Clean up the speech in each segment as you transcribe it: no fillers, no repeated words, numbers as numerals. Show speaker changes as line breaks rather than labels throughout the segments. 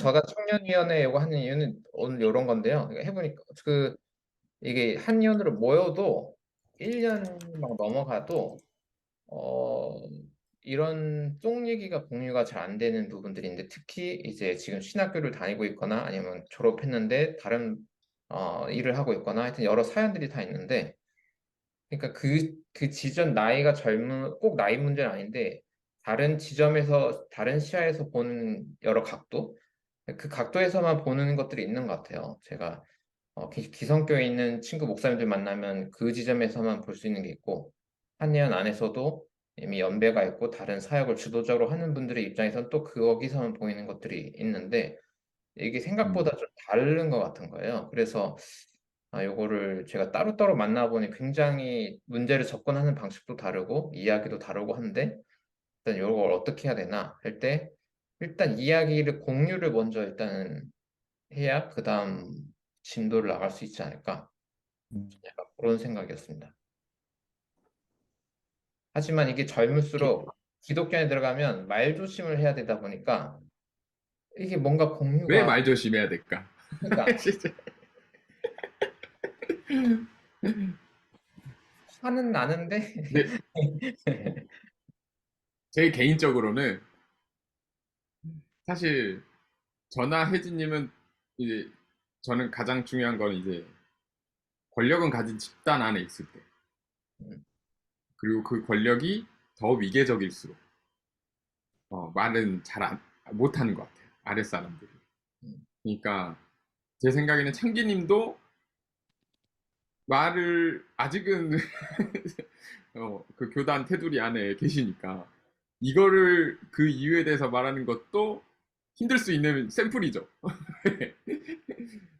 제가 청년위원회 이거 하는 이유는 오늘 요런 건데요. 그러니까 해보니까 이게 한 위원으로 모여도 1년 막 넘어가도 어 이런 쪽 얘기가 공유가 잘 안 되는 부분들인데, 특히 이제 지금 신학교를 다니고 있거나 아니면 졸업했는데 다른 일을 하고 있거나 하여튼 여러 사연들이 다 있는데, 그러니까 그 지점 나이가 젊은 꼭 나이 문제는 아닌데, 다른 지점에서 다른 시야에서 보는 여러 각도, 그 각도에서만 보는 것들이 있는 것 같아요. 제가 기성교에 있는 친구 목사님들 만나면 그 지점에서만 볼 수 있는 게 있고, 한의원 안에서도 이미 연배가 있고 다른 사역을 주도적으로 하는 분들의 입장에서는 또 거기서만 보이는 것들이 있는데, 이게
음,
생각보다 좀 다른 것 같은 거예요. 그래서 요거를 제가 따로따로 만나보니 굉장히 문제를 접근하는 방식도 다르고 이야기도 다르고 한데, 일단 요걸 어떻게 해야 되나 할 때, 일단 이야기를 공유를 먼저 일단은 해야 그 다음 진도를 나갈 수 있지 않을까,
음.
약간 그런 생각이었습니다. 하지만 이게
기-
젊을수록 기독교에 들어가면 말조심을 해야 되다 보니까 이게 뭔가
왜
공유가,
말 조심해야 될까?
그러니까
진짜.
화는 나는데
근데 제 개인적으로는 사실 저나 혜진님은 이제 저는 가장 중요한 건 이제 권력은 가진 집단 안에 있을 때,
음,
그리고 그 권력이 더 위계적일수록 말은 잘 못하는 것 같아요. 아랫사람들이.
음,
그러니까 제 생각에는 창기님도 말을 아직은 그 교단 테두리 안에 계시니까 이거를 그 이유에 대해서 말하는 것도 힘들 수 있는 샘플이죠.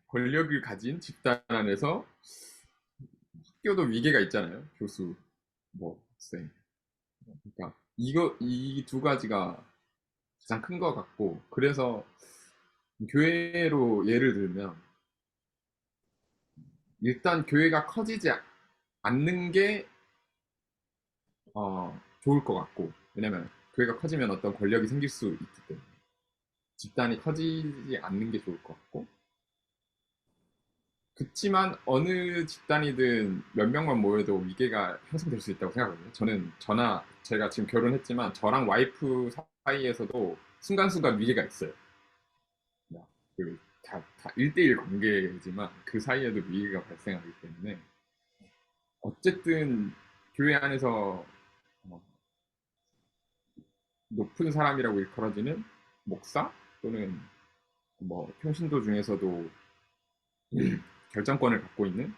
권력을 가진 집단 안에서 학교도 위계가 있잖아요. 교수, 뭐 학생. 그러니까 이거 이 두 가지가 가장 큰 것 같고, 그래서 교회로 예를 들면 일단 교회가 커지지 않는 게 좋을 것 같고, 왜냐면 교회가 커지면 어떤 권력이 생길 수 있기 때문에 집단이 커지지 않는 게 좋을 것 같고, 그렇지만 어느 집단이든 몇 명만 모여도 위계가 형성될 수 있다고 생각하거든요. 저나 제가 지금 결혼했지만 저랑 와이프 사이에서도 순간순간 위계가 있어요. 다 1대1 관계지만 그 사이에도 위계가 발생하기 때문에 어쨌든 교회 안에서 어, 높은 사람이라고 일컬어지는 목사 또는 뭐 평신도 중에서도 결정권을 갖고 있는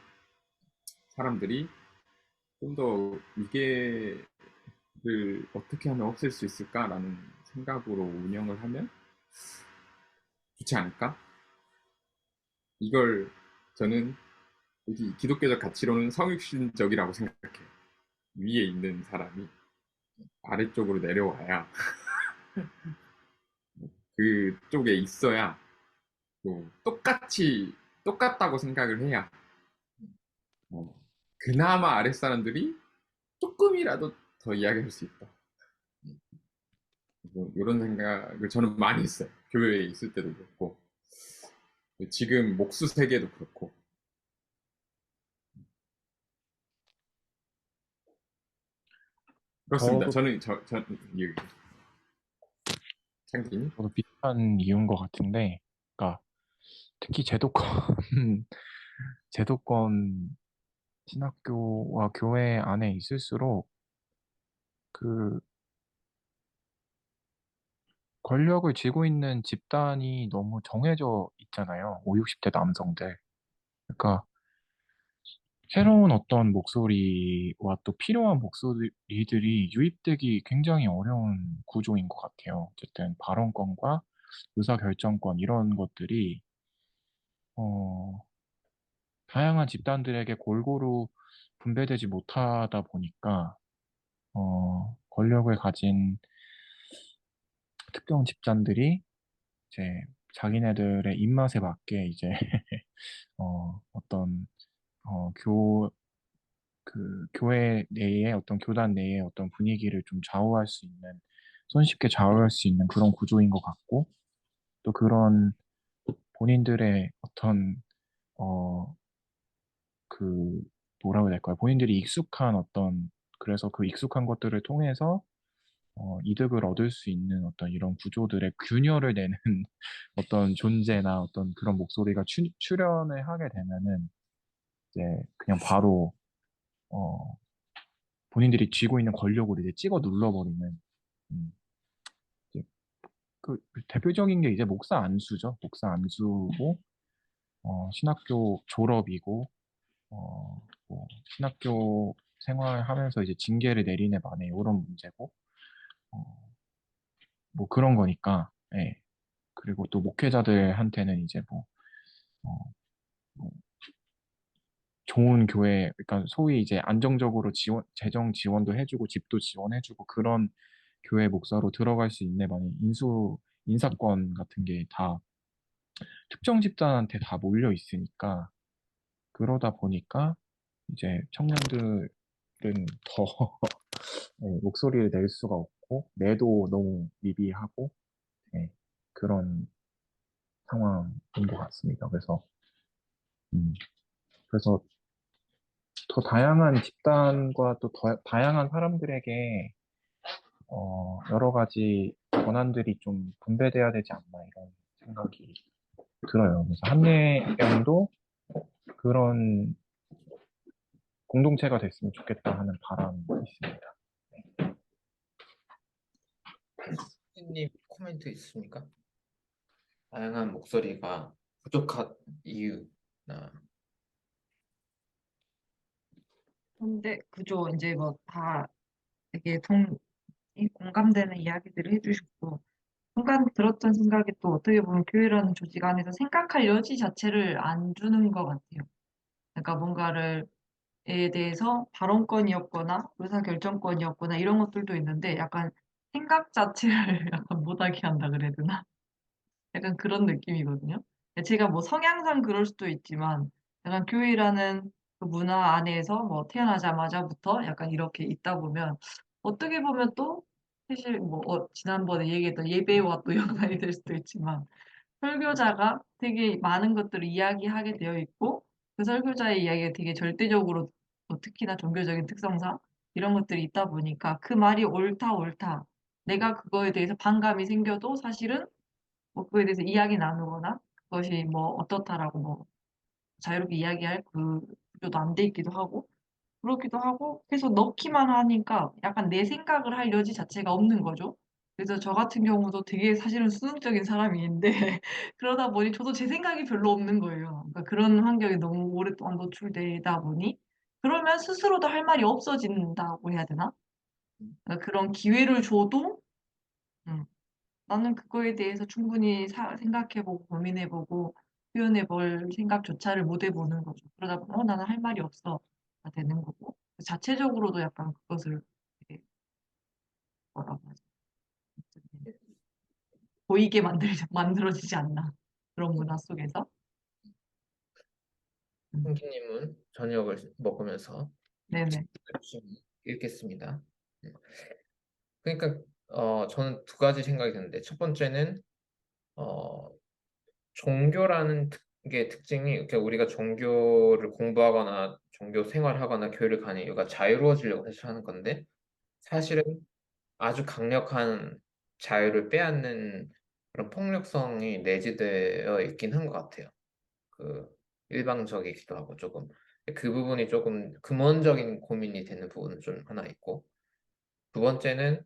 사람들이 좀 더 위계를 어떻게 하면 없앨 수 있을까라는 생각으로 운영을 하면 좋지 않을까? 이걸 저는 여기 기독교적 가치로는 성육신적이라고 생각해요. 위에 있는 사람이 아래쪽으로 내려와야 그쪽에 있어야 또 똑같다고 생각을 해야 어, 그나마 아랫사람들이 조금이라도 더 이야기할 수 있다. 뭐 이런 생각을 저는 많이 했어요. 교회에 있을 때도 그렇고 지금 목수 세계도 그렇고 그렇습니다.
저도
저는 창기님.
저도 비슷한 이유인 것 같은데, 그러니까 특히 제도권 제도권 신학교와 교회 안에 있을수록 그 권력을 쥐고 있는 집단이 너무 정해져 있잖아요. 5, 60대 남성들. 그러니까 새로운 어떤 목소리와 또 필요한 목소리들이 유입되기 굉장히 어려운 구조인 것 같아요. 어쨌든 발언권과 의사결정권 이런 것들이 어, 다양한 집단들에게 골고루 분배되지 못하다 보니까 권력을 가진 특정 집단들이 이제 자기네들의 입맛에 맞게 이제 어떤 어, 교, 교회 내에 어떤 교단 내의 어떤 분위기를 좀 좌우할 수 있는, 손쉽게 좌우할 수 있는 그런 구조인 것 같고, 또 그런 본인들의 어떤 어 그 뭐라고 해야 될까요? 본인들이 익숙한 어떤 그래서 그 익숙한 것들을 통해서 이득을 얻을 수 있는 어떤 이런 구조들의 균열을 내는 어떤 존재나 어떤 그런 목소리가 출연을 하게 되면은 이제 그냥 바로 어, 본인들이 쥐고 있는 권력을 이제 찍어 눌러버리는 음, 이제 그 대표적인 게 이제 목사 안수죠. 목사 안수고 신학교 졸업이고 뭐 신학교 생활하면서 이제 징계를 내리네 마네 이런 문제고 어, 뭐 그런 거니까 예. 그리고 또 목회자들한테는 이제 어, 뭐 좋은 교회, 그러니까 소위 이제 안정적으로 재정 지원도 해주고 집도 지원해주고 그런 교회 목사로 들어갈 수 있네 만약 인사권 같은 게 다 특정 집단한테 다 몰려 있으니까 그러다 보니까 이제 청년들은 더 네, 목소리를 낼 수가 없고 매도 너무 미비하고 네, 그런 상황인 것 같습니다. 음, 그래서 더 다양한 집단과 또 다양한 사람들에게 여러 가지 권한들이 좀 분배돼야 되지 않나 이런 생각이 들어요. 그래서 한예병도 그런 공동체가 됐으면 좋겠다 하는 바람이 있습니다.
님 코멘트 있으십니까? 다양한 목소리가 부족한 이유나
근데 그죠. 이제 뭐 다 되게 공감되는 이야기들을 해주셨고, 순간 들었던 생각이 또 어떻게 보면 교회라는 조직 안에서 생각할 여지 자체를 안 주는 것 같아요. 그러니까 뭔가를 에 대해서 발언권이었거나 의사결정권이었거나 이런 것들도 있는데 약간 생각 자체를 약간 못하게 한다 그래야 되나? 약간 그런 느낌이거든요. 제가 뭐 성향상 그럴 수도 있지만 약간 교회라는 그 문화 안에서 뭐 태어나자마자부터 약간 이렇게 있다 보면 어떻게 보면 또 사실 뭐 지난번에 얘기했던 예배와 또 연관이 될 수도 있지만 설교자가 되게 많은 것들을 이야기하게 되어 있고 그 설교자의 이야기가 되게 절대적으로 특히나 종교적인 특성상 이런 것들이 있다 보니까 그 말이 옳다 옳다 내가 그거에 대해서 반감이 생겨도 사실은 뭐 그거에 대해서 이야기 나누거나 그것이 뭐 어떻다라고 뭐 자유롭게 이야기할 그 구조도 안 돼 있기도 하고 그렇기도 하고 계속 넣기만 하니까 약간 내 생각을 할 여지 자체가 없는 거죠. 그래서 저 같은 경우도 되게 사실은 수능적인 사람인데 그러다 보니 저도 제 생각이 별로 없는 거예요. 그러니까 그런 환경에 너무 오랫동안 노출되다 보니 그러면 스스로도 할 말이 없어진다고 해야 되나? 그러니까 그런 기회를 줘도 음, 나는 그거에 대해서 충분히 생각해보고 고민해보고 표현해볼 생각조차를 못 해보는 거죠. 그러다 보면 나는 할 말이 없어가 되는 거고 자체적으로도 약간 그것을 되게 뭐라고 하지? 보이게 만들어지지 않나 그런 문화 속에서.
홍기님은 저녁을 먹으면서
네네.
읽겠습니다. 음. 그러니까 저는 두 가지 생각이 드는데 첫 번째는 어, 종교라는 게 특징이 이렇게 우리가 종교를 공부하거나 종교 생활하거나 교회를 가는 이유가 자유로워지려고 사실 하는 건데 사실은 아주 강력한 자유를 빼앗는 그런 폭력성이 내재되어 있긴 한 것 같아요. 그 일방적이기도 하고 조금 그 부분이 조금 근원적인 고민이 되는 부분은 좀 하나 있고 두 번째는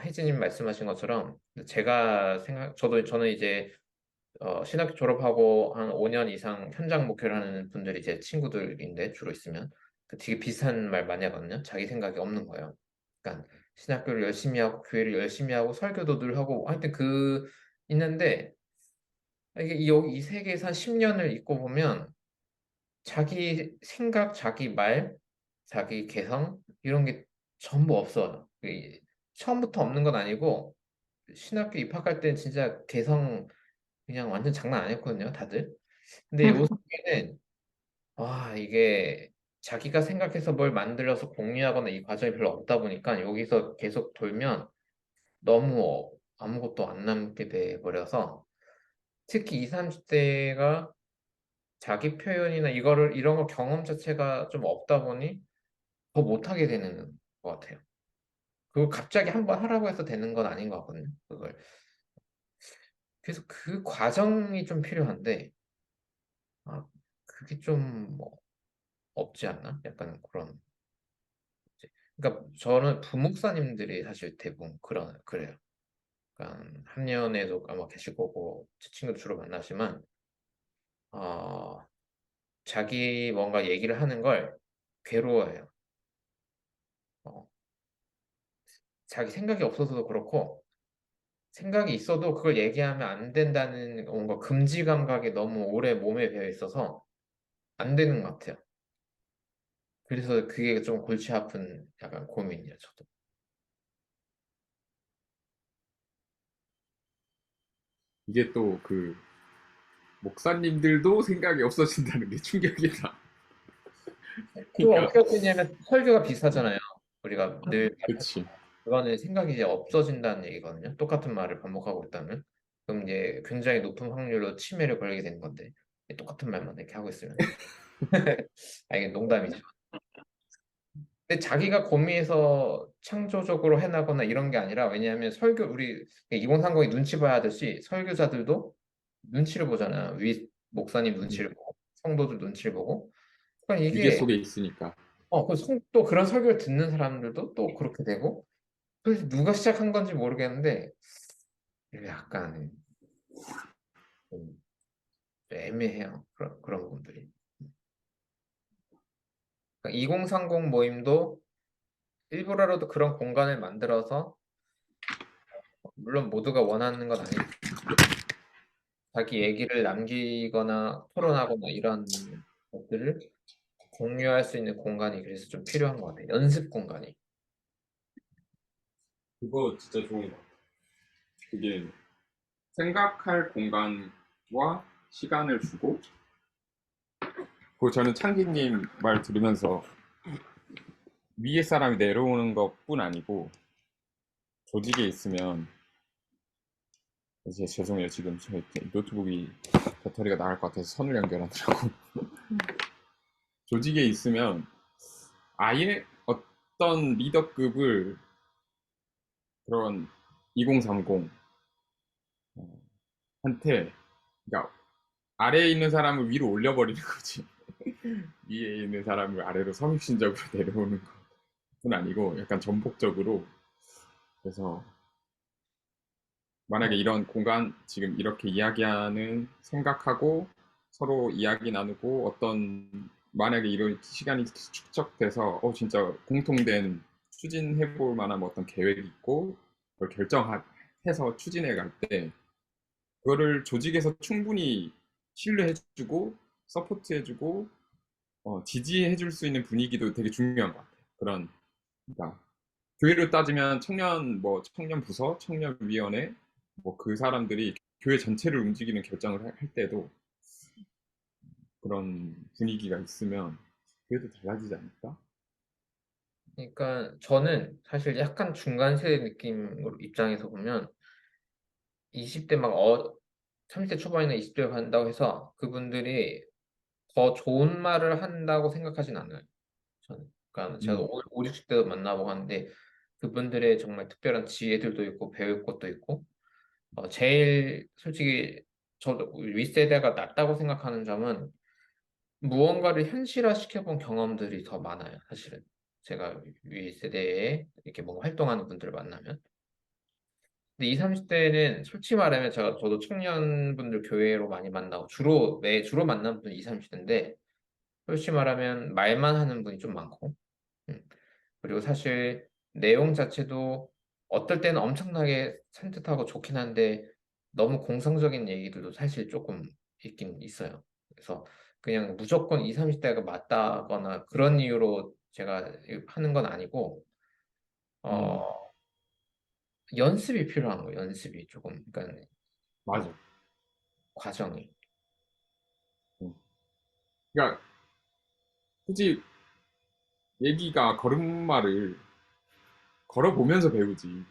혜진님 말씀하신 것처럼 저는 이제 신학교 졸업하고 한 5년 이상 현장 목회를 하는 분들이 제 친구들인데 주로 있으면 그 되게 비슷한 말 많이 하거든요. 자기 생각이 없는 거예요. 그러니까 신학교를 열심히 하고 교회를 열심히 하고 설교도 늘 하고 하여튼 있는데 이게 이 세계에서 한 10년을 있고 보면 자기 생각, 자기 말, 자기 개성 이런 게 전부 없어요. 처음부터 없는 건 아니고 신학교 입학할 때는 진짜 개성 그냥 완전 장난 아니었거든요, 다들. 근데 요새는 와 이게 자기가 생각해서 뭘 만들어서 공유하거나 이 과정이 별로 없다 보니까 여기서 계속 돌면 너무 아무것도 안 남게 돼 버려서 특히 20, 30대가 자기 표현이나 이런 거 경험 자체가 좀 없다 보니 더 못하게 되는 것 같아요. 그거 갑자기 한번 하라고 해서 되는 건 아닌 것 같거든요. 그걸. 그래서 그 과정이 좀 필요한데, 아, 그게 좀뭐 없지 않나? 약간 그런. 그러니까 저는 부목사님들이 사실 대부분 그래요. 그러니까 한년에도 아마 계실 거고 제 친구도 주로 만나지만 어, 자기 뭔가 얘기를 하는 걸 괴로워해요. 어, 자기 생각이 없어서도 그렇고 생각이 있어도 그걸 얘기하면 안 된다는 뭔가 금지 감각이 너무 오래 몸에 배어 있어서 안 되는 것 같아요. 그래서 그게 좀 골치 아픈 약간 고민이에요, 저도.
이게 또 그 목사님들도 생각이 없어진다는 게 충격이다.
또
그러니까
어떻게 되냐면 설교가 비슷하잖아요. 우리가 늘
그치.
그거는 생각이 이제 없어진다는 얘기거든요. 똑같은 말을 반복하고 있다면. 그럼 이제 굉장히 높은 확률로 치매를 걸리게 되는 건데 똑같은 말만 이렇게 하고 있으면. 아 이게 농담이죠. 근데 자기가 고민해서 창조적으로 해나거나 이런 게 아니라 왜냐하면 우리 2030이 눈치 봐야 하듯이 설교자들도 눈치를 보잖아요. 위 목사님 눈치를 보고 성도들 눈치를 보고. 그러니까
위계
이게
속에 있으니까.
또 그런 설교를 듣는 사람들도 또 그렇게 되고 그래서 누가 시작한 건지 모르겠는데 이게 약간 좀 애매해요. 그런 부분들이. 그러니까 2030 모임도 일부러라도 그런 공간을 만들어서 물론 모두가 원하는 건 아니고 자기 얘기를 남기거나 토론하거나 이런 것들을 공유할 수 있는 공간이 그래서 좀 필요한 것 같아요. 연습 공간이.
그거 진짜 좋은 것 같아. 그게 생각할 공간과 시간을 주고, 그리고 저는 창기님 말 들으면서 위에 사람이 내려오는 것뿐 아니고 조직에 있으면 이제 죄송해요 지금 저 노트북이 배터리가 나갈 것 같아서 선을 연결하느라고 조직에 있으면 아예 어떤 리더급을 그런 2030 한테 그러니까 아래에 있는 사람을 위로 올려버리는 거지 위에 있는 사람을 아래로 성육신적으로 내려오는 것뿐 아니고 약간 전폭적으로 그래서 만약에 이런 공간 지금 이렇게 이야기하는 생각하고 서로 이야기 나누고 어떤 만약에 이런 시간이 축적돼서 진짜 공통된 추진해 볼 만한 어떤 계획이 있고 그걸 결정해서 추진해 갈 때 그거를 조직에서 충분히 신뢰해주고 서포트해주고 지지해줄 수 있는 분위기도 되게 중요한 것 같아요. 그러니까 교회로 따지면 청년 부서, 청년위원회, 뭐 그 사람들이 교회 전체를 움직이는 결정을 할 때도 그런 분위기가 있으면 교회도 달라지지 않을까?
그러니까 저는 사실 약간 중간 세대 느낌으로 입장에서 보면 20대 30대 초반이나 20대 간다고 해서 그분들이 더 좋은 말을 한다고 생각하진 않아요. 저는. 그러니까 제가
음,
5, 60대도 만나보고 하는데 그분들의 정말 특별한 지혜들도 있고 배울 것도 있고 제일 솔직히 저도 윗세대가 낫다고 생각하는 점은 무언가를 현실화시켜본 경험들이 더 많아요. 사실은 제가 윗세대에 이렇게 뭔가 활동하는 분들을 만나면 근데 20, 30대는 솔직히 말하면 저도 청년분들 교회로 많이 만나고 주로 만나는 분이 20, 30대인데 솔직히 말하면 말만 하는 분이 좀 많고 음. 그리고 사실 내용 자체도 어떨 때는 엄청나게 산뜻하고 좋긴 한데 너무 공성적인 얘기들도 사실 조금 있긴 있어요. 그래서 그냥 무조건 20, 30대가 맞다거나 그런 이유로 제가 하는 건 아니고
음,
어, 연습이 필요한 거예요. 연습이 조금 그러니까
맞아.
과정이.
음. 그러니까 굳이 얘기가 걸음마를 걸어보면서 배우지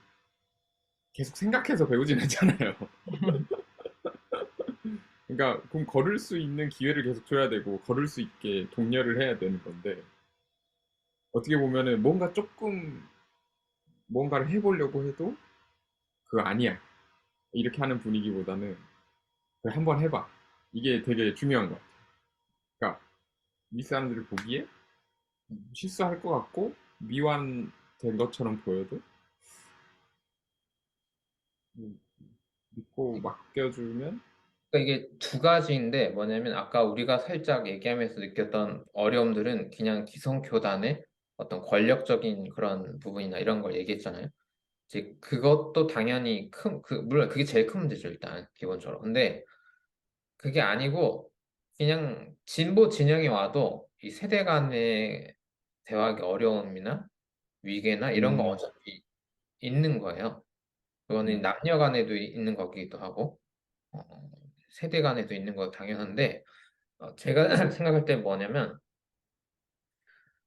계속 생각해서 배우진 않잖아요. 그러니까 그럼 걸을 수 있는 기회를 계속 줘야 되고 걸을 수 있게 독려를 해야 되는 건데 어떻게 보면은 뭔가 조금 뭔가를 해보려고 해도 그거 아니야 이렇게 하는 분위기보다는 그래, 한번 해봐 이게 되게 중요한 것 같아. 그러니까 이 사람들이 보기에 실수할 것 같고 미완된 것처럼 보여도 음, 믿고 맡겨주면
그러니까 이게 두 가지인데 뭐냐면 아까 우리가 살짝 얘기하면서 느꼈던 어려움들은 그냥 기성교단의 어떤 권력적인 그런 부분이나 이런 걸 얘기했잖아요. 이제 그것도 당연히 물론 그게 제일 큰 문제죠, 일단 기본적으로. 근데 그게 아니고 그냥 진보 진영이 와도 이 세대 간의 대화의 어려움이나 위계나 이런 거
음,
어차피 있는 거예요. 그거는
음,
남녀 간에도 있는 거기도 하고 어, 세대 간에도 있는 거 당연한데 제가 생각할 때 뭐냐면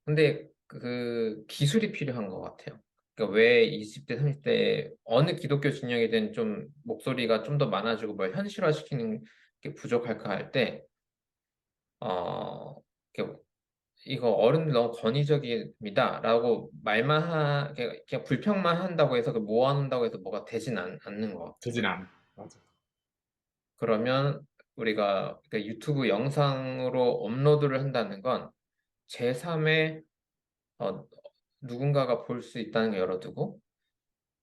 근데 그 기술이 필요한 것 같아요. 그러니까 왜 20대, 30대 어느 기독교 진영이든 좀 목소리가 좀 더 많아지고 뭘 현실화시키는 게 부족할까 할 때, 이렇게 이거 어른들 너무 권위적입니다라고 그냥 불평만 한다고 해서 그 모아놓는다고 해서 뭐가 되진 않는 것
되진
같아요.
않아. 맞아.
그러면 우리가 그러니까 유튜브 영상으로 업로드를 한다는 건 제3의 누군가가 볼 수 있다는 걸 열어두고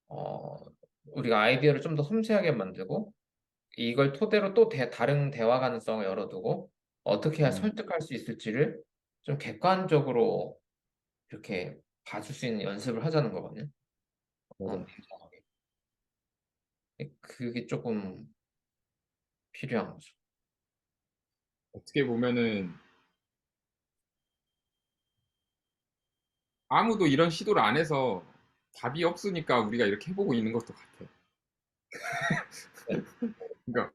어, 우리가 아이디어를 좀 더 섬세하게 만들고 이걸 토대로 또 다른 대화 가능성을 열어두고 어떻게 해야
음,
설득할 수 있을지를 좀 객관적으로 이렇게 봐줄 수 있는 연습을 하자는 거거든요.
맞아.
냉정하게. 그게 조금 필요한 거죠.
어떻게 보면은 아무도 이런 시도를 안 해서 답이 없으니까 우리가 이렇게 해보고 있는 것도 같아.
네.
그러니까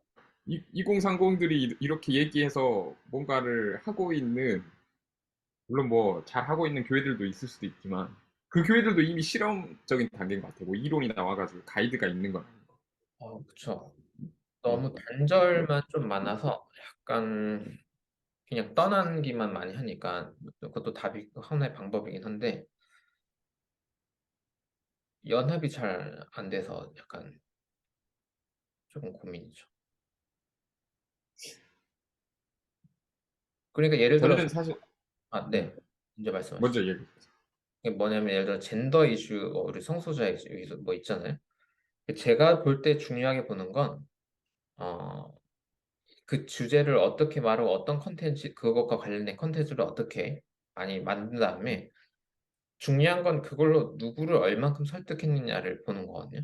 2030들이 이렇게 얘기해서 뭔가를 하고 있는 물론 뭐 잘 하고 있는 교회들도 있을 수도 있지만 그 교회들도 이미 실험적인 단계인 것 같아. 뭐 이론이 나와가지고 가이드가 있는 건 아니고.
그쵸.
어,
너무 단절만 좀 많아서 약간 그냥 떠나기만 많이 하니까 그것도 답이 하나의 방법이긴 한데 연합이 잘 안 돼서 약간 조금 고민이죠. 그러니까 예를 들어서
저는 사실
네. 먼저 말씀하시죠.
먼저 얘기.
이게 뭐냐면 예를 들어 젠더 이슈, 우리 성소자 이슈 뭐 있잖아요. 제가 볼 때 중요하게 보는 건 어, 그 주제를 어떻게 말하고 어떤 컨텐츠 그것과 관련된 컨텐츠를 어떻게 많이 만든 다음에 중요한 건 그걸로 누구를 얼만큼 설득했느냐를 보는 거거든요.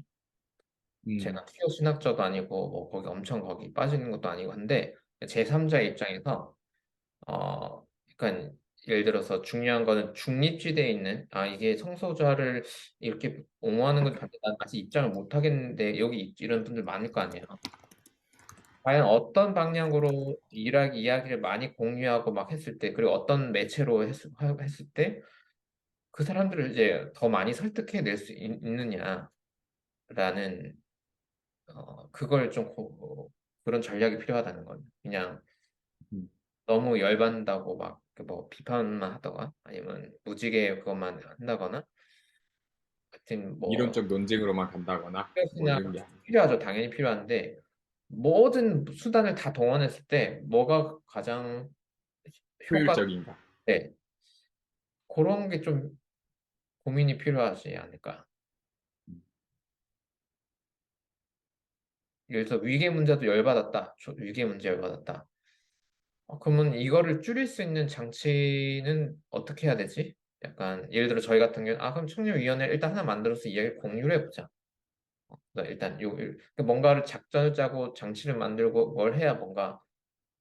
음,
제가 튜어 신학자도 아니고 뭐 거기 엄청 거기 빠지는 것도 아니고 한데 제3자 입장에서 그러니까 예를 들어서 중요한 거는 중립지대에 있는 이게 성소수자를 이렇게 옹호하는 건 반대 난 아직 입장을 못 하겠는데 여기 이런 분들 많을 거 아니에요. 과연 어떤 방향으로 이야기를 많이 공유하고 막 했을 때 그리고 어떤 매체로 했을 때 그 사람들을 이제 더 많이 설득해낼 수 있느냐라는 그걸 좀 그런 전략이 필요하다는 거예요. 그냥
음.
너무 열받는다고 막 뭐 비판만 하다가 아니면 무지개 그것만 한다거나 하여튼 뭐
이론적 논쟁으로만 간다거나 뭐
스트레스나
이런 게 아니고
필요하죠. 당연히 필요한데 모든 수단을 다 동원했을 때 뭐가 가장 효과
효율적인가.
네 그런 게 좀 고민이 필요하지 않을까. 예를 들어서 위계 문제도 열받았다. 위계 문제 열받았다. 그러면 이거를 줄일 수 있는 장치는 어떻게 해야 되지? 약간 예를 들어 저희 같은 경우는 그럼 청년위원회 일단 하나 만들어서 이야기를 공유를 해보자. 일단 뭔가를 작전을 짜고 장치를 만들고 뭘 해야 뭔가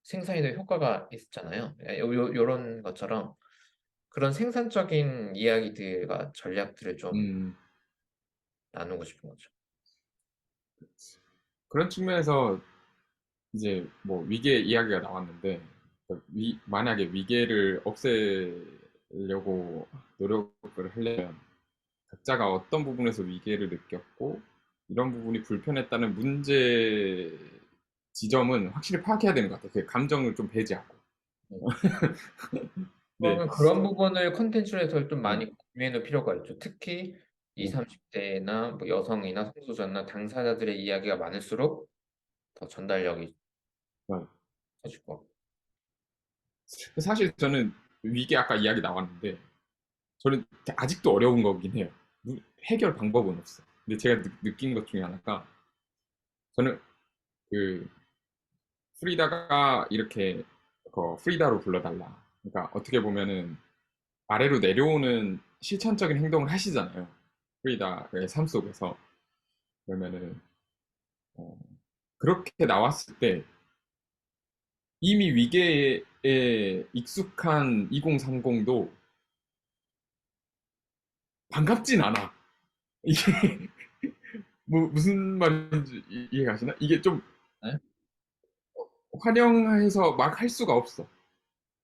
생산이 더 효과가 있잖아요. 요런 것처럼 그런 생산적인 이야기들과 전략들을 좀
음,
나누고 싶은 거죠.
그런 측면에서 이제 뭐 위계 이야기가 나왔는데 만약에 위계를 없애려고 노력을 하려면 각자가 어떤 부분에서 위계를 느꼈고 이런 부분이 불편했다는 문제를 지점은 확실히 파악해야 되는 것 같아요. 그 감정을 좀 배제하고.
네.
네,
그러면 그런 부분을 콘텐츠에서 좀 많이
네,
공유해 놓을 필요가 있죠. 특히 20,
네.
30대나 뭐 여성이나 성소수자나 당사자들의 이야기가 많을수록 더 전달력이
네.
커질 것 같고.
사실 저는 위계 아까 이야기 나왔는데 저는 아직도 어려운 거긴 해요. 해결 방법은 없어. 근데 제가 느낀 것 중에 하나가 저는 그 프리다가 이렇게 프리다로 불러달라. 그러니까 어떻게 보면은 아래로 내려오는 실천적인 행동을 하시잖아요. 프리다의 삶 속에서. 그러면은 어, 그렇게 나왔을 때 이미 위계에 익숙한 2030도 반갑진 않아. 이게 뭐 무슨 말인지 이해가시나? 이게 좀
네?
환영해서 막 할 수가 없어.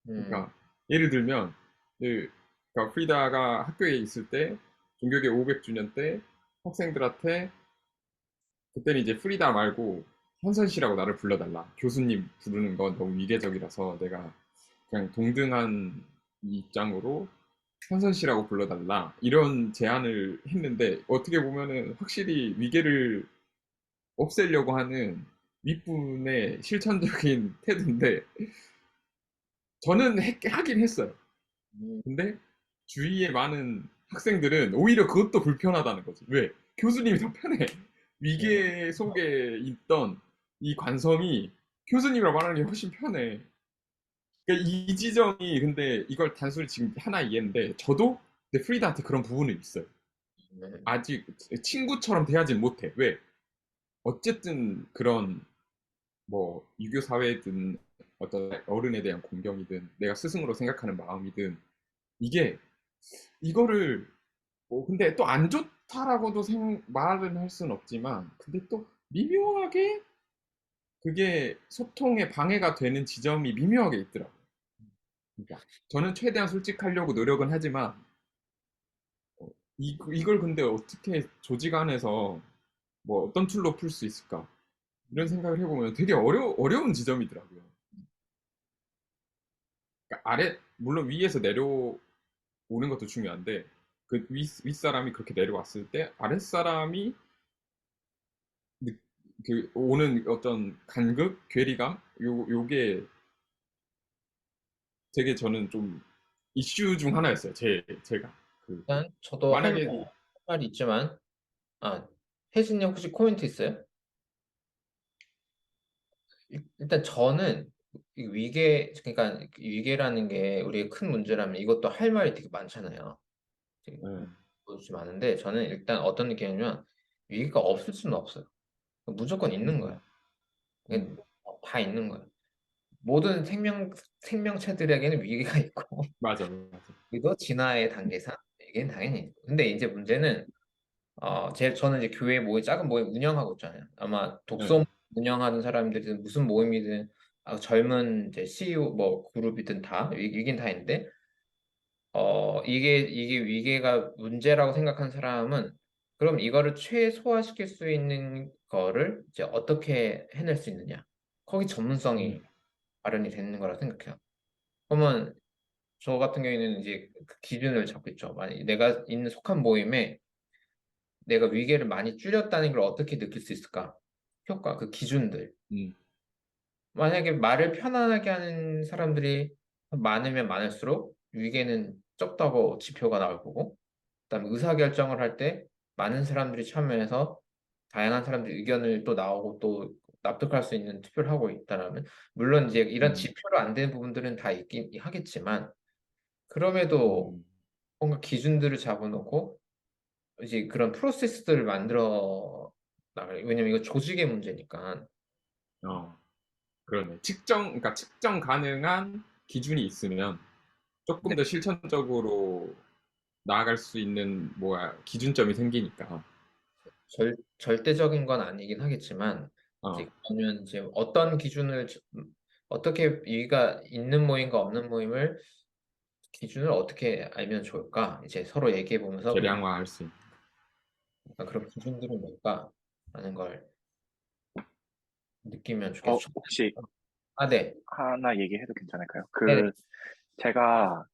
음,
그러니까 예를 들면 그러니까 프리다가 학교에 있을 때 종교계 500주년 때 학생들한테 그때는 이제 프리다 말고 현선 씨라고 나를 불러달라. 교수님 부르는 건 너무 위계적이라서 내가 그냥 동등한 이 입장으로 현선 씨라고 불러달라. 이런 제안을 했는데 어떻게 보면은 확실히 위계를 없애려고 하는 윗분의 실천적인 태도인데 저는 하긴 했어요.
음,
근데 주위에 많은 학생들은 오히려 그것도 불편하다는 거지. 왜? 교수님이 더 편해.
음,
위계 속에 있던 이 관성이 교수님이랑 말하는 게 훨씬 편해. 그러니까 이 지점이 근데 이걸 단순히 지금 하나 이해했는데 저도 근데 프리다한테 그런 부분은 있어요.
음,
아직 친구처럼 대하진 못해. 왜? 어쨌든 그런 뭐 유교 사회든 어떤 어른에 대한 공경이든 내가 스승으로 생각하는 마음이든 이게 이거를 뭐 근데 또 안 좋다라고도 말은 할 수는 없지만 근데 또 미묘하게 그게 소통에 방해가 되는 지점이 미묘하게 있더라고요. 그러니까 저는 최대한 솔직하려고 노력은 하지만 이걸 근데 어떻게 조직 안에서 뭐 어떤 툴로 풀 수 있을까 이런 생각을 해보면 되게 어려운 지점이더라고요. 그러니까 물론 위에서 내려오는 것도 중요한데 그 윗사람이 그렇게 내려왔을 때 아랫사람이 오는 어떤 간극, 괴리감 요게 되게 저는 좀 이슈 중 하나였어요. 제가 그
일단 저도 할
만약에
말이 있지만, 혜진님 혹시 코멘트 있어요? 일단 저는 이 그러니까 위계라는 게 우리의 큰 문제라면 이것도 할 말이 되게 많잖아요. 되게
예,
많은데 저는 일단 어떤 느낌이냐면 위계가 없을 수는 없어요. 무조건 있는
음,
거예요. 이게
음,
다 있는 거예요. 모든 생명체들에게는 위계가 있고
맞아, 맞아.
그리고 진화의 단계상 위계는 당연히 있고. 근데 이제 문제는 저는 이제 교회 모임 작은 모임 운영하고 있잖아요. 아마 독서
예,
모임 운영하는 사람들이든 무슨 모임이든 젊은 이제 CEO 뭐 그룹이든 다 이긴 다 있는데 이게 위계가 문제라고 생각한 사람은 그럼 이거를 최소화시킬 수 있는 거를 이제 어떻게 해낼 수 있느냐? 거기 전문성이
음,
마련이 되는 거라 생각해요. 그러면 저 같은 경우에는 이제 그 기준을 잡고 있죠. 만약 내가 있는 속한 모임에 내가 위계를 많이 줄였다는 걸 어떻게 느낄 수 있을까? 효과, 그 기준들.
음,
만약에 말을 편안하게 하는 사람들이 많으면 많을수록 위계는 적다고 지표가 나올 거고, 그다음에 의사결정을 할 때 많은 사람들이 참여해서 다양한 사람들의 의견을 또 나오고 또 납득할 수 있는 투표를 하고 있다라면, 물론 이제 이런
음,
지표로 안 되는 부분들은 다 있긴 하겠지만, 그럼에도
음,
뭔가 기준들을 잡아놓고 이제 그런 프로세스들을 만들어 나가요. 왜냐면 이거 조직의 문제니까.
그러네. 그러니까 측정 가능한 기준이 있으면
근데
조금 더 실천적으로 나아갈 수 있는 기준점이 생기니까.
절대적인 건 아니긴 하겠지만 이제
어,
그러면 이제 어떤 기준을 어떻게 위가 있는 모임과 없는 모임을 기준을 어떻게 알면 좋을까? 이제 서로 얘기해 보면서
계량화할 수 있는.
그런 기준들은 뭘까? 하는 걸 느끼면 좋겠죠.
혹시
아, 네.
하나 얘기해도 괜찮을까요?
네네.
제가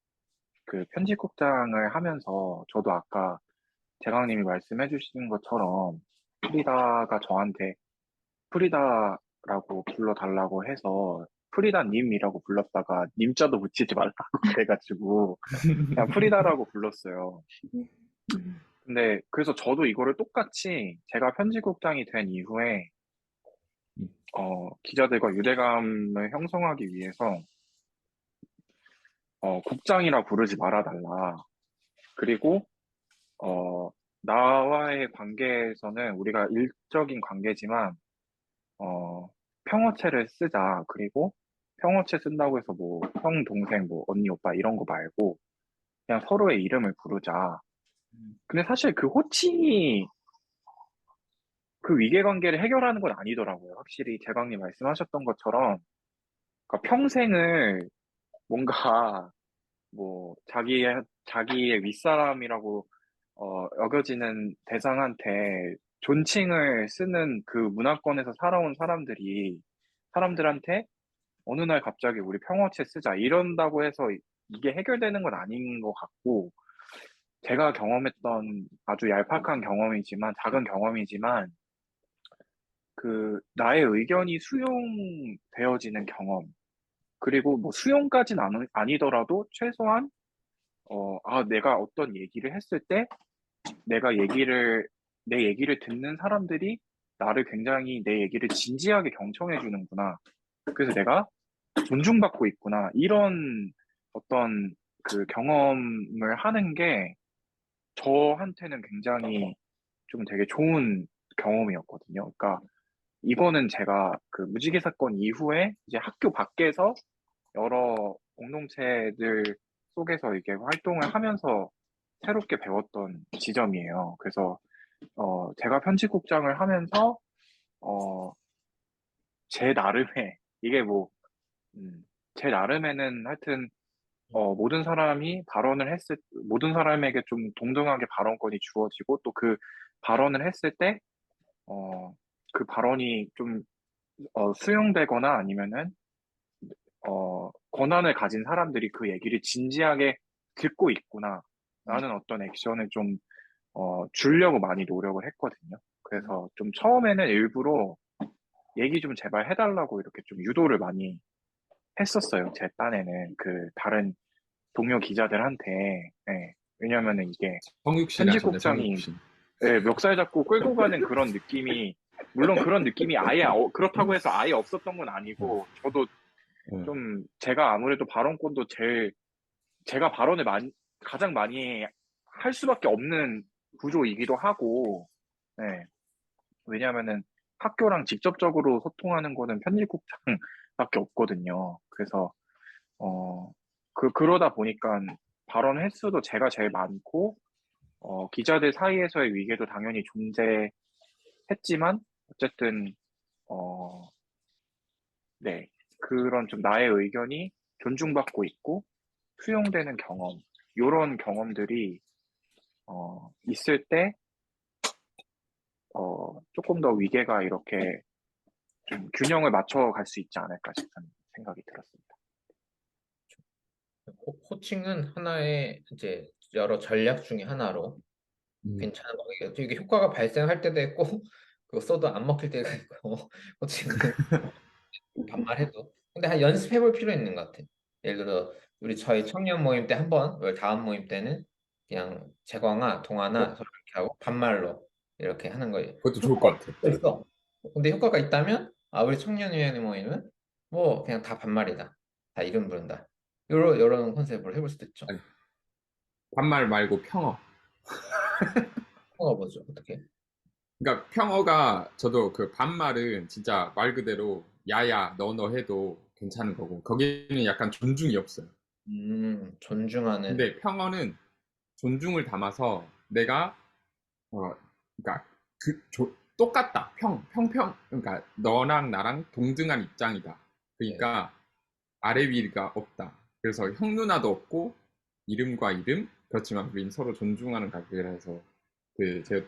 그 편집국장을 하면서 저도 아까 재강님이 말씀해 주신 것처럼 프리다가 저한테 프리다라고 불러달라고 해서 프리다님이라고 불렀다가 님자도 붙이지 말라고 그래가지고 그냥 프리다라고 불렀어요. 근데 그래서 저도 이거를 똑같이 제가 편집국장이 된 이후에 기자들과 유대감을 형성하기 위해서 국장이라 부르지 말아달라. 그리고 나와의 관계에서는 우리가 일적인 관계지만 평어체를 쓰자. 그리고 평어체 쓴다고 해서 뭐 형, 동생, 뭐 언니, 오빠 이런 거 말고 그냥 서로의 이름을 부르자. 근데 사실 그 호칭이 그 위계관계를 해결하는 건 아니더라고요. 확실히 재광님 말씀하셨던 것처럼 그러니까 평생을 뭔가 뭐 자기의 윗사람이라고 여겨지는 대상한테 존칭을 쓰는 그 문화권에서 살아온 사람들한테 어느 날 갑자기 우리 평어체 쓰자 이런다고 해서 이게 해결되는 건 아닌 것 같고 제가 경험했던 아주 얄팍한 경험이지만 작은 경험이지만 그 나의 의견이 수용되어지는 경험 그리고 뭐 수용까지는 아니더라도 최소한 내가 어떤 얘기를 했을 때 내 얘기를 듣는 사람들이 나를 굉장히 내 얘기를 진지하게 경청해 주는구나. 그래서 내가 존중받고 있구나. 이런 어떤 그 경험을 하는 게 저한테는 굉장히 좀 되게 좋은 경험이었거든요. 그러니까 이거는 제가 그 무지개 사건 이후에 이제 학교 밖에서 여러 공동체들 속에서 이게 활동을 하면서 새롭게 배웠던 지점이에요. 그래서 제가 편집국장을 하면서 어, 제 나름의 이게 뭐 제 나름에는 하여튼 모든 사람에게 좀 동등하게 발언권이 주어지고 또 그 발언을 했을 때 그 발언이 좀 수용되거나 아니면은 권한을 가진 사람들이 그 얘기를 진지하게 듣고 있구나 라는 어떤 액션을 좀 주려고 많이 노력을 했거든요. 그래서 좀 처음에는 일부러 얘기 좀 제발 해달라고 이렇게 좀 유도를 많이 했었어요. 제 딴에는 그 다른 동료 기자들한테. 예. 왜냐면은 이게
성육신 하셨네,
편집국장이
성육신.
예, 멱살 잡고 끌고 가는 그런 느낌이 물론 그런 느낌이 아예 그렇다고 해서 아예 없었던 건 아니고 저도
응.
좀 제가 아무래도 발언권도 제가 발언을 가장 많이 할 수밖에 없는 구조이기도 하고 예. 왜냐면은 학교랑 직접적으로 소통하는 거는 편집국장밖에 없거든요. 그래서 그러다 보니까 발언 횟수도 제가 제일 많고 기자들 사이에서의 위계도 당연히 존재했지만 어쨌든 어, 네. 그런 좀 나의 의견이 존중받고 있고 수용되는 경험, 요런 경험들이 있을 때 조금 더 위계가 이렇게 좀 균형을 맞춰갈 수 있지 않을까 싶은 생각이 들었습니다.
호칭은 하나의 이제 여러 전략 중에 하나로 괜찮은 거. 이게 효과가 발생할 때도 있고 그거 써도 안 먹힐 때가 있고 호칭은 반말해도. 근데 한 연습해 볼 필요 있는 것 같아. 예를 들어 저희 청년 모임 때 한번 다음 모임 때는 그냥 재광아, 동아나 서로 이렇게 하고 반말로 이렇게 하는 거예요.
그것도 좋을
효과가
것 같아.
있어. 근데 효과가 있다면 우리 청년위원회 모임은 뭐 그냥 다 반말이다. 다 이름 부른다. 요런 컨셉으로 해볼 수도 있죠.
아니, 반말 말고 평어.
평어가 뭐죠? 어떻게?
그러니까 평어가 저도 그 반말은 진짜 말 그대로 야야 너너 해도 괜찮은 거고 거기는 약간 존중이 없어요.
존중하는.
근데 평어는 존중을 담아서 내가 그러니까 똑같다. 평평 그러니까 너랑 나랑 동등한 입장이다. 그러니까 아래 위가 없다. 그래서 형 누나도 없고 이름과 이름 그렇지만 우린 서로 존중하는 관계라 해서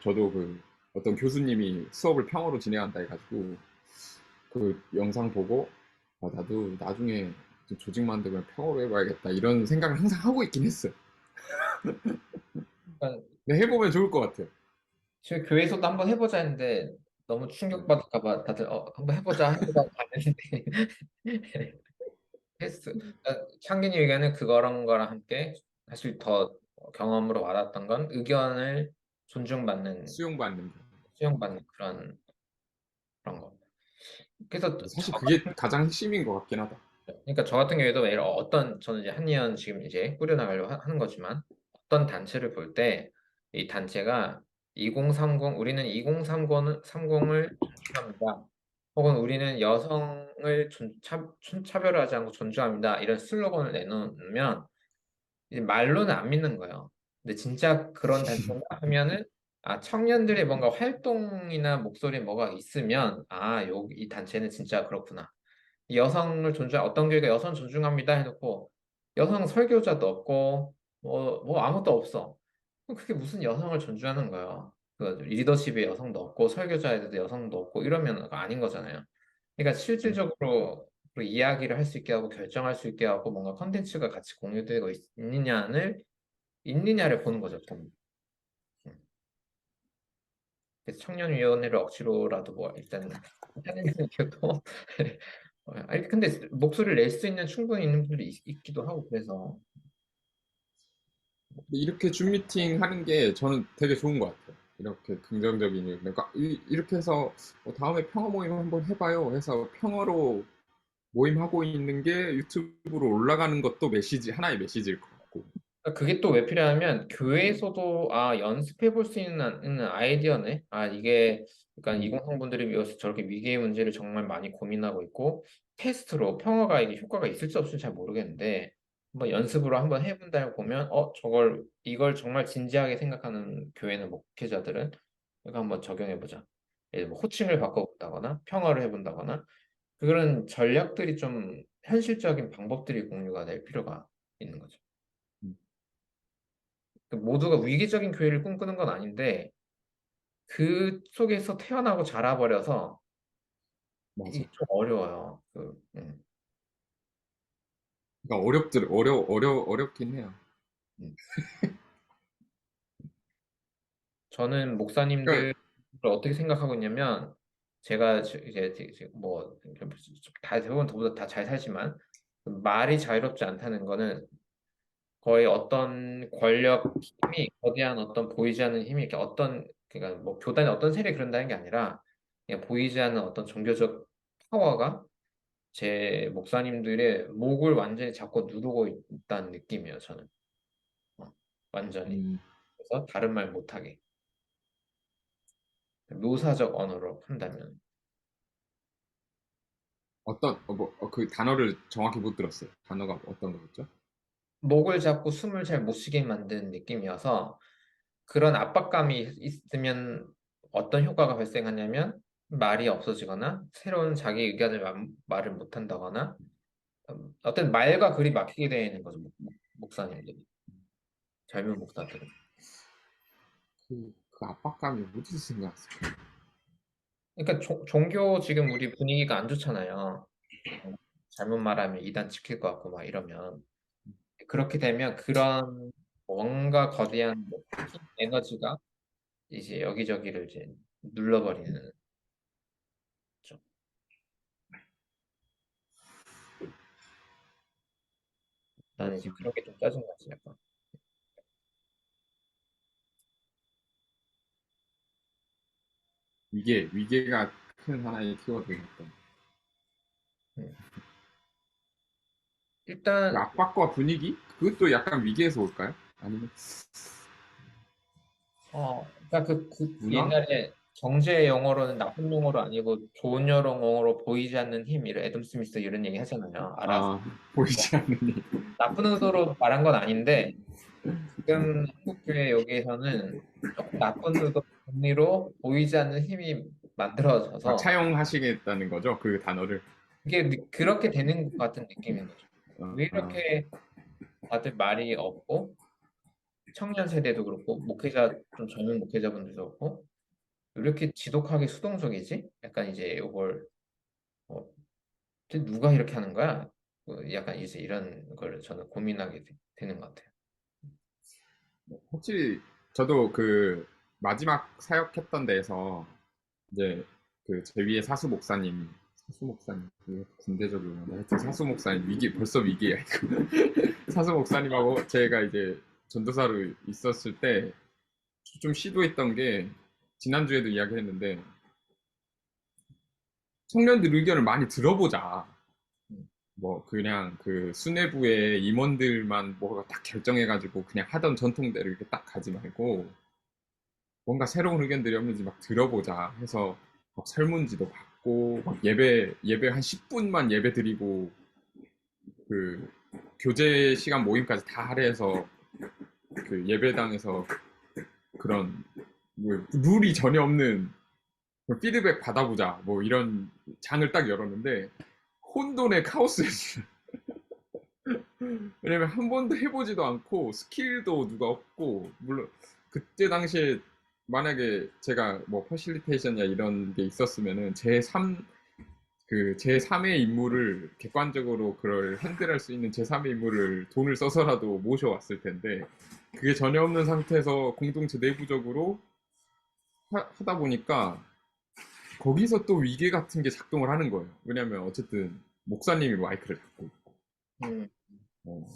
저도 그 어떤 교수님이 수업을 평어로 진행한다 해가지고 그 영상 보고 나도 나중에 좀 조직 만들면 평으로 해봐야겠다 이런 생각을 항상 하고 있긴 했어요.
그러니까
근데 해보면 좋을 것 같아요.
저희 교회에서도 한번 해보자 했는데 너무 충격받을까 봐 다들 한번 해보자 갔는데 패스. 창균이 의견은 그거랑 거랑 함께 사실 더 경험으로 와닿았던 건 의견을 존중받는,
수용받는 거.
수용받는 그런 거. 그래서
사실 그게 가장 핵심인 것 같긴 하다.
그러니까 저 같은 경우에도 예를 저는 이제 한의원 지금 이제 꾸려나가려고 하는 거지만 어떤 단체를 볼 때 이 단체가 2030 우리는 2030을 존중합니다. 혹은 우리는 여성을 차별하지 않고 존중합니다. 이런 슬로건을 내놓으면 이제 말로는 안 믿는 거예요. 근데 진짜 그런 단체가 하면은 청년들의 뭔가 활동이나 목소리에 뭐가 있으면 이 단체는 진짜 그렇구나. 여성을 어떤 교회가 여성 존중합니다 해놓고 여성 설교자도 없고 뭐 아무것도 없어. 그럼 그게 무슨 여성을 존중하는 거예요. 그 리더십에 여성도 없고 설교자에도 여성도 없고 이러면 그거 아닌 거잖아요. 그러니까 실질적으로 그 이야기를 할 수 있게 하고 결정할 수 있게 하고 뭔가 컨텐츠가 같이 공유되고 있느냐를 보는 거죠. 저는. 그래서 청년위원회를 억지로라도 뭐 일단 하는 것도 아니 근데 목소리를 낼 수 있는 충분히 있는 분들이 있기도 하고 그래서
이렇게 줌 미팅 하는 게 저는 되게 좋은 것 같아요. 이렇게 긍정적인 그러니까 이렇게 해서 다음에 평화 모임 한번 해봐요 해서 평화로 모임하고 있는 게 유튜브로 올라가는 것도 하나의 메시지일 것 같고.
그게 또 왜 필요하면 교회에서도 연습해 볼 수 있는 아이디어네. 이게 그러니까
음,
이공성분들이 위해서 저렇게 위기의 문제를 정말 많이 고민하고 있고 테스트로 평화가 이게 효과가 있을지 없을지 잘 모르겠는데 한번 연습으로 한번 해본다고 보면 이걸 정말 진지하게 생각하는 교회는 목회자들은 이거 한번 적용해 보자. 예를 들어 뭐 호칭을 바꿔본다거나 평화를 해본다거나 그런 전략들이 좀 현실적인 방법들이 공유가 될 필요가 있는 거죠.
음,
그 모두가 위기적인 교회를 꿈꾸는 건 아닌데 그 속에서 태어나고 자라버려서
맞아.
이게 좀 어려워요.
그러니까 어렵긴 해요.
음. 저는
그러니까
목사님들을 어떻게 생각하고 있냐면 제가 이제 뭐다 대부분 저보다 다 잘 살지만 말이 자유롭지 않다는 거는 거의 어떤 권력 힘이 거대한 어떤 보이지 않는 힘이 이렇게 그러니까 뭐 교단의 어떤 세력이 그런다는 게 아니라 그냥 보이지 않는 어떤 종교적 파워가 제 목사님들의 목을 완전히 잡고 누르고 있다는 느낌이에요, 저는. 완전히.
음,
그래서 다른 말 못하게. 묘사적 언어로 한다면.
그 단어를 정확히 못 들었어요. 단어가 어떤 거였죠?
목을 잡고 숨을 잘 못 쉬게 만드는 느낌이어서 그런 압박감이 있으면 어떤 효과가 발생하냐면 말이 없어지거나 새로운 자기 의견을 말을 못한다거나 어떤 말과 글이 막히게 되는 거죠, 목사님들이. 젊은 목사들은.
그 압박감이 어디서 생겨났을까?
그러니까 종교 지금 우리 분위기가 안 좋잖아요. 잘못 말하면 이단 지킬 것 같고 막 이러면 그렇게 되면 그런 뭔가 거대한 에너지가 이제 여기저기를 이제 눌러버리는 거죠. 나는 이제 그런 게 좀 짜증나지 약간.
위계가 큰 하나의 키워드였던.
음.
그
일단
압박과 분위기? 그것도 약간 위계에서 올까요? 아니면
그러니까 그
문화?
옛날에 경제 용어로는 나쁜 용어로 아니고 좋은 용어로 보이지 않는 힘 이런 애덤 스미스 이런 얘기 하잖아요. 알아서
보이지 않는
나쁜 의도로 말한 건 아닌데 지금 한국교회 여기에서는 조금 나쁜 의도 의미로 보이지 않는 힘이 만들어져서
차용하시겠다는 거죠? 그 단어를.
이게 그렇게 되는 것 같은 느낌인 거죠.
어,
왜
어.
이렇게 다들 말이 없고 청년 세대도 그렇고 좀 젊은 목회자분들도 그렇고 왜 이렇게 지독하게 수동적이지? 약간 이제 이걸 어, 근데 누가 이렇게 하는 거야? 약간 이제 이런 걸 저는 고민하게 되는 것 같아요.
확실히 저도 그 마지막 사역했던 데에서 이제 그 제 위에 사수 목사님 그 군대적으로 하여튼 사수 목사님 벌써 위기야 이거. 사수 목사님하고 제가 이제 전도사로 있었을 때 좀 시도했던 게 지난주에도 이야기했는데 청년들 의견을 많이 들어보자. 뭐 그냥 그 수뇌부의 임원들만 뭐가 딱 결정해가지고 그냥 하던 전통대로 이렇게 딱 가지 말고 뭔가 새로운 의견들이 없는지 막 들어보자 해서 막 설문지도 받고 막 예배 한 10분만 예배 드리고 그 교제 시간 모임까지 다 할애해서 그 예배당에서 그런 뭐 룰이 전혀 없는 피드백 받아보자 뭐 이런 장을 딱 열었는데 혼돈의 카오스였어요. 왜냐면 한 번도 해보지도 않고 스킬도 누가 없고 물론 그때 당시에 만약에 제가 뭐 퍼실리테이션이나 이런 게 있었으면은 제3의 인물을 객관적으로 그걸 핸들할 수 있는 제3의 인물을 돈을 써서라도 모셔왔을 텐데 그게 전혀 없는 상태에서 공동체 내부적으로 하다 보니까 거기서 또 위계 같은 게 작동을 하는 거예요. 왜냐면 어쨌든 목사님이 마이크를 잡고 있고
음,
어,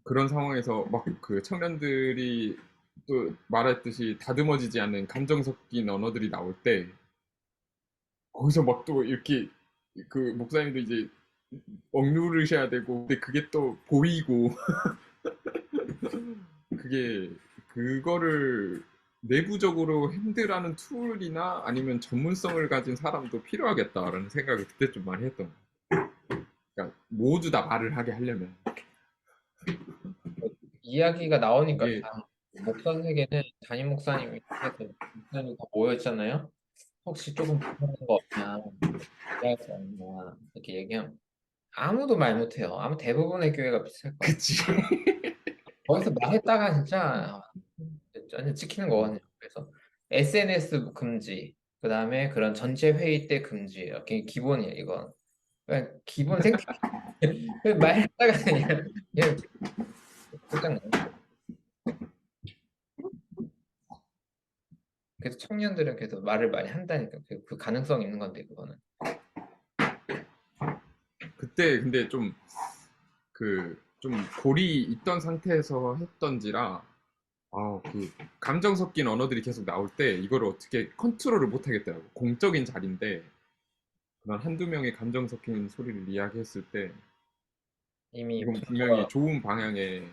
그런 상황에서 막 그 청년들이 또 말했듯이 다듬어지지 않는 감정 섞인 언어들이 나올 때 거기서 막 또 이렇게 그 목사님도 이제 억누르셔야 되고 근데 그게 또 보이고 그게 그거를 내부적으로 핸들하는 툴이나 아니면 전문성을 가진 사람도 필요하겠다라는 생각을 그때 좀 많이 했던 거예요. 그러니까 모두 다 말을 하게 하려면
이야기가 나오니까
이게
참 목사 세계는 담임 목사님이 해서 목사님이 다 모였잖아요. 혹시 조금 불편한 거 없냐, 이야기 없냐 이렇게 얘기하면 아무도 말 못해요. 아무 대부분의 교회가 비슷할 거예요.
그치.
거기서 말했다가 진짜 완전 찍히는 거거든요. 그래서 SNS 금지, 그 다음에 그런 전체 회의 때 금지 이렇게 기본이에요. 이건 그냥 기본 생태 말했다가 그냥 끝장나요. 그래서 청년들은 그래도 말을 많이 한다니까 그 가능성이 있는 건데 그거는.
그때 근데 좀 골이 있던 상태에서 했던지라 그 감정 섞인 언어들이 계속 나올 때 이거를 어떻게 컨트롤을 못 하겠더라고. 공적인 자리인데 그런 한두 명의 감정 섞인 소리를 이야기했을 때
이미
이건 분명히 좋은 방향에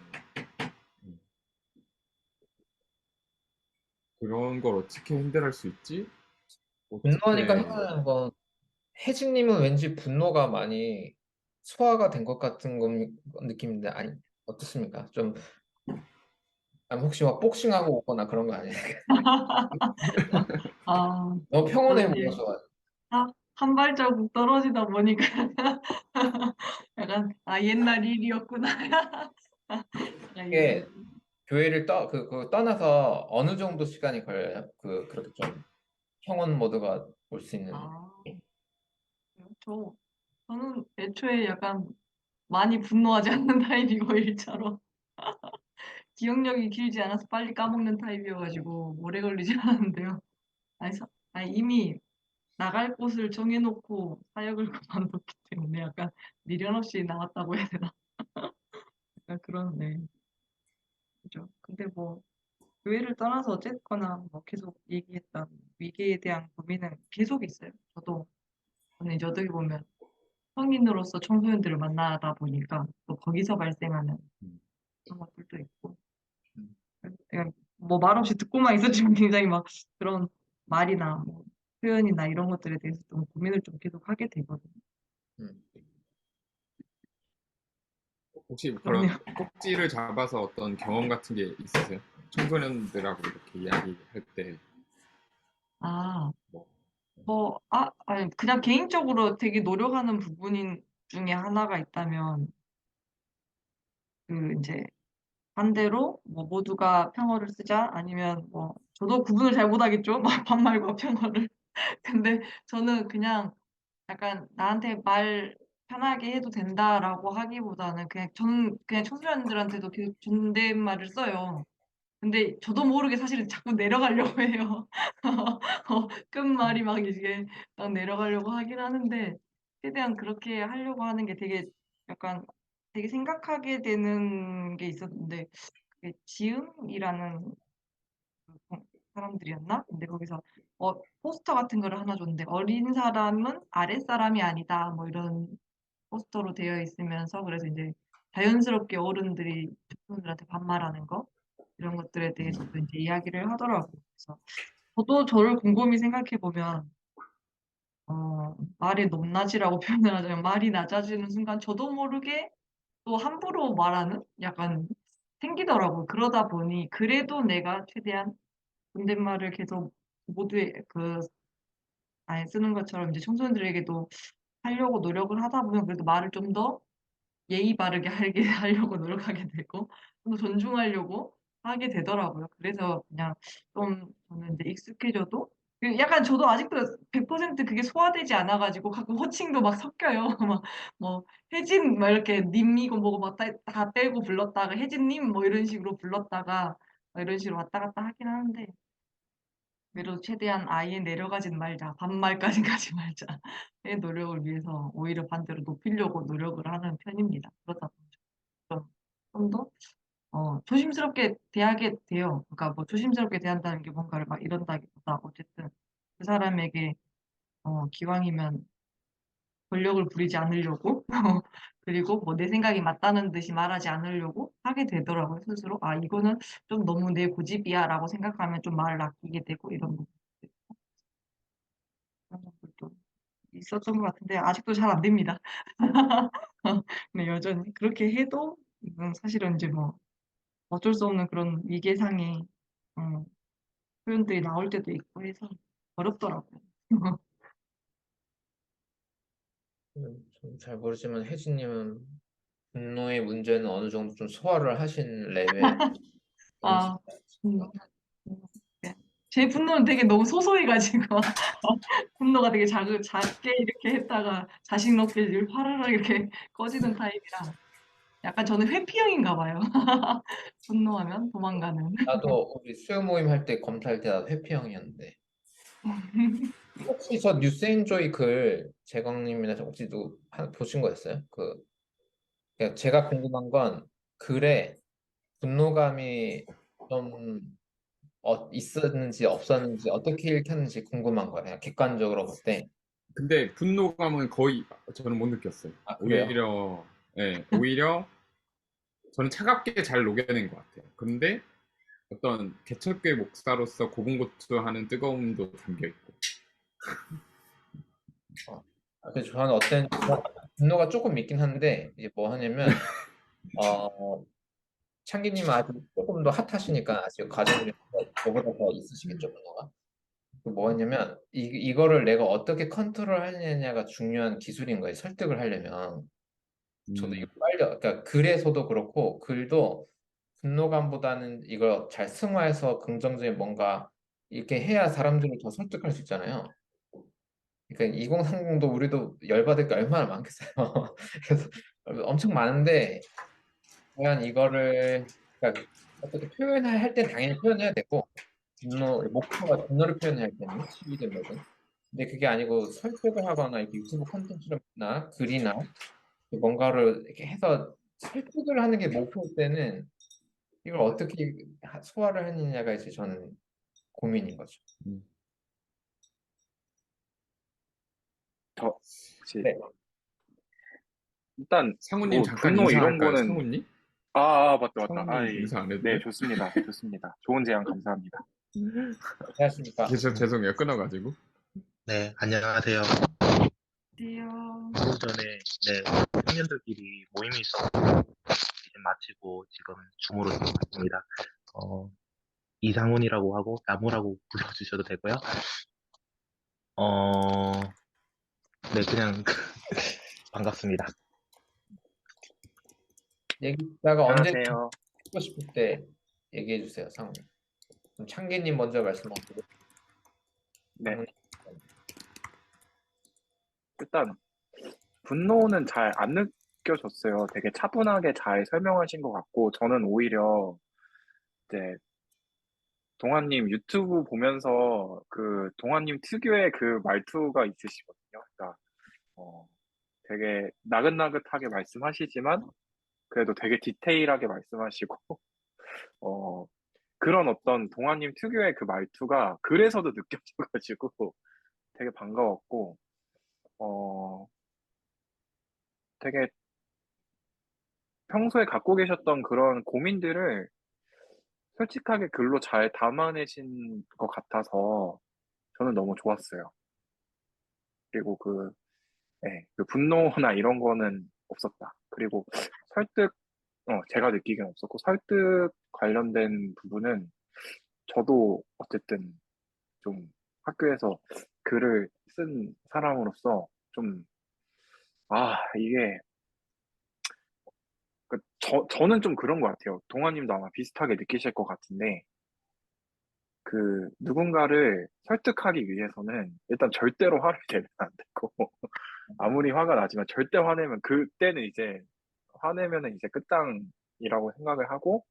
그런 걸 어떻게 핸들할 수 있지?
분노하니까
어떻게
생각나는 건 혜진님은 왠지 분노가 많이 소화가 된 것 같은 느낌인데 아니 어떻습니까? 좀 아니, 혹시 막 복싱하고 오거나 그런 거 아니에요?
아,
너무 평온해
저는 이제
보여서
한 발자국 떨어지다 보니까 약간 옛날 일이었구나. 약간
이게
이런.
교회를 떠나서 어느 정도 시간이 걸려요? 그렇게 좀 평온 모드가 올 수 있는.
아, 저는 애초에 약간 많이 분노하지 않는 타입이고 일차로 기억력이 길지 않아서 빨리 까먹는 타입이어가지고 오래 걸리지 않았는데요. 이미 나갈 곳을 정해놓고 사역을 그만뒀기 때문에 약간 미련 없이 나왔다고 해야 되나? 약간 그런, 네. 그죠. 근데 뭐 교회를 떠나서 어쨌거나 뭐 계속 얘기했던 위계에 대한 고민은 계속 있어요. 저는 이제 어떻게 보면 성인으로서 청소년들을 만나다 보니까 또 거기서 발생하는 그런 것들도 있고 그냥 뭐 말없이 듣고만 있었지만 굉장히 막 그런 말이나 뭐 표현이나 이런 것들에 대해서 좀 고민을 좀 계속 하게 되거든요.
음.
혹시 그런
그러네요.
꼭지를 잡아서 어떤 경험 같은 게 있으세요? 청소년들하고 이렇게 이야기할 때
아,
뭐,
아니, 그냥 개인적으로 되게 노력하는 부분인 중에 하나가 있다면, 이제, 반대로, 뭐, 모두가 평어를 쓰자, 아니면 뭐, 저도 구분을 잘 못하겠죠? 반말과 평어를. 근데 저는 그냥 약간 나한테 말 편하게 해도 된다라고 하기보다는 저는 그냥 청소년들한테도 계속 존댓말을 써요. 근데 저도 모르게 사실은 자꾸 내려가려고 해요. 끝말이 막 이게 막 내려가려고 하긴 하는데 최대한 그렇게 하려고 하는 게 되게 약간 되게 생각하게 되는 게 있었는데 그게 지음이라는 사람들이었나? 근데 거기서 포스터 같은 거를 하나 줬는데 어린 사람은 아랫사람이 아니다 뭐 이런 포스터로 되어 있으면서 그래서 이제 자연스럽게 어른들이 청소년들한테 반말하는 거 이런 것들에 대해서도 이제 이야기를 하더라고요. 그래서 저도 저를 곰곰이 생각해 보면 말이 높낮이라고 표현을 하자면 말이 낮아지는 순간 저도 모르게 또 함부로 말하는 약간 생기더라고요. 그러다 보니 그래도 내가 최대한 존댓말을 계속 모두의 아예 쓰는 것처럼 이제 청소년들에게도 하려고 노력을 하다 보면 그래도 말을 좀 더 예의 바르게 하게 하려고 노력하게 되고 좀 더 존중하려고 하게 되더라고요. 그래서 그냥 좀 저는 이제 익숙해져도 약간 저도 아직도 100% 그게 소화되지 않아 가지고 가끔 호칭도 막 섞여요. 막 뭐 혜진 막 이렇게 님이고 뭐고 막 다 빼고 불렀다가 혜진님 뭐 이런 식으로 불렀다가 막 이런 식으로 왔다 갔다 하긴 하는데 그래도 최대한 아예 내려가진 말자. 반말까진 가지 말자의 노력을 위해서 오히려 반대로 높이려고 노력을 하는 편입니다. 그러다 보면 좀 더 조심스럽게 대하게 돼요. 그러니까 뭐 조심스럽게 대한다는 게 뭔가를 막 이런다기보다 어쨌든 그 사람에게 기왕이면 권력을 부리지 않으려고 그리고 뭐 내 생각이 맞다는 듯이 말하지 않으려고 하게 되더라고요, 스스로. '아 이거는 좀 너무 내 고집이야.'라고 생각하면 좀 말을 아끼게 되고 이런 부분도 있고 그런 것들도 있었던 것 같은데 아직도 잘 안 됩니다. 네 여전히 그렇게 해도 사실은 인제 뭐 어쩔 수 없는 그런 위계상의 어 표현들이 나올 때도 있고 해서 어렵더라고요.
저는 잘 모르지만 혜진님은 분노의 문제는 어느 정도 좀 소화를 하신 레벨인지
아 음. 네. 제 분노는 되게 너무 소소해 가지고 분노가 되게 작게 이렇게 했다가 자식 높게 화르르 이렇게 꺼지는 타입이라 약간 저는 회피형인가 봐요. 분노하면 도망가는.
나도 우리 수요 모임 할 때 검사할 때 나도 회피형이었는데 혹시 저 뉴스엔조이 글 재광님이나 혹시 누구 보신 거였어요? 그러니까 제가 궁금한 건 글에 분노감이 좀 있었는지 없었는지 어떻게 읽혔는지 궁금한 거예요. 그냥 객관적으로 볼 때.
근데 분노감은 거의 저는 못 느꼈어요.
아, 그래요?
오히려, 예, 오히려 저는 차갑게 잘 녹여낸 것 같아요. 근데 어떤 개척교회 목사로서 고분고투하는 뜨거움도 담겨 있고.
그래서 저는 어떤 분노가 조금 있긴 한데 이게 뭐 하냐면 창기님은 아직 조금 더 핫하시니까 아직 과정이 저보다 더 있으시겠죠 분노가. 뭐 했냐면 이거를 내가 어떻게 컨트롤 하느냐가 중요한 기술인 거예요. 설득을 하려면. 저도 이거 그러니까 글에서도 그렇고 글도 분노감보다는 이걸 잘 승화해서 긍정적인 뭔가 이렇게 해야 사람들을 더 설득할 수 있잖아요. 그러니까 2030도 우리도 열받을 게 얼마나 많겠어요. 그래서 엄청 많은데 과연 이거를 그러니까 어떻게 표현을 할 때 당연히 표현해야 되고 목표가 분노를 표현할 때는 시위든 뭐든 근데 그게 아니고 설득을 하거나 이렇게 유튜브 콘텐츠나 글이나 뭔가를 이렇게 해서 설득을 하는 게 목표일 때는 이걸 어떻게 소화를 하느냐가 이제 저는 고민인 거죠.
음.
혹시
네.
일단
상우님
뭐
잠깐
분노 이런
인사할까요?
거는
상우님?
맞다. 아,
상우님 인사 안 해도
네,
돼?
좋습니다. 좋습니다. 좋은 제안 감사합니다.
안녕하십니까.
죄송해요. 끊어가지고.
네, 안녕하세요.
안녕하세요.
조금 전에 청년들끼리 모임이 있어서 이제 마치고 지금 줌으로 들어왔습니다. 이상훈이라고 하고 나무라고 불러주셔도 되고요. 네, 그냥 반갑습니다.
얘기다가 언제
안녕하세요.
하고 싶을 때 얘기해 주세요, 상훈님. 그럼 창기님 먼저 말씀하시고.
네. 일단 분노는 잘 안 느껴졌어요. 되게 차분하게 잘 설명하신 것 같고, 저는 오히려 이제 동아님 유튜브 보면서 그 동아님 특유의 그 말투가 있으시거든요. 그러니까 되게 나긋나긋하게 말씀하시지만 그래도 되게 디테일하게 말씀하시고 어, 그런 어떤 동아님 특유의 그 말투가 그래서도 느껴져가지고 되게 반가웠고 어, 되게 평소에 갖고 계셨던 그런 고민들을 솔직하게 글로 잘 담아내신 것 같아서 저는 너무 좋았어요. 그리고 네, 그 분노나 이런 거는 없었다. 그리고 설득, 제가 느끼기엔 없었고, 설득 관련된 부분은 저도 어쨌든 좀 학교에서 글을 쓴 사람으로서 좀, 이게, 저는 좀 그런 것 같아요. 동아님도 아마 비슷하게 느끼실 것 같은데, 누군가를 설득하기 위해서는 일단 절대로 화를 내면 안 되고, 아무리 화가 나지만 절대 화내면 그때는 이제 화내면은 이제 끝장이라고 생각을 하고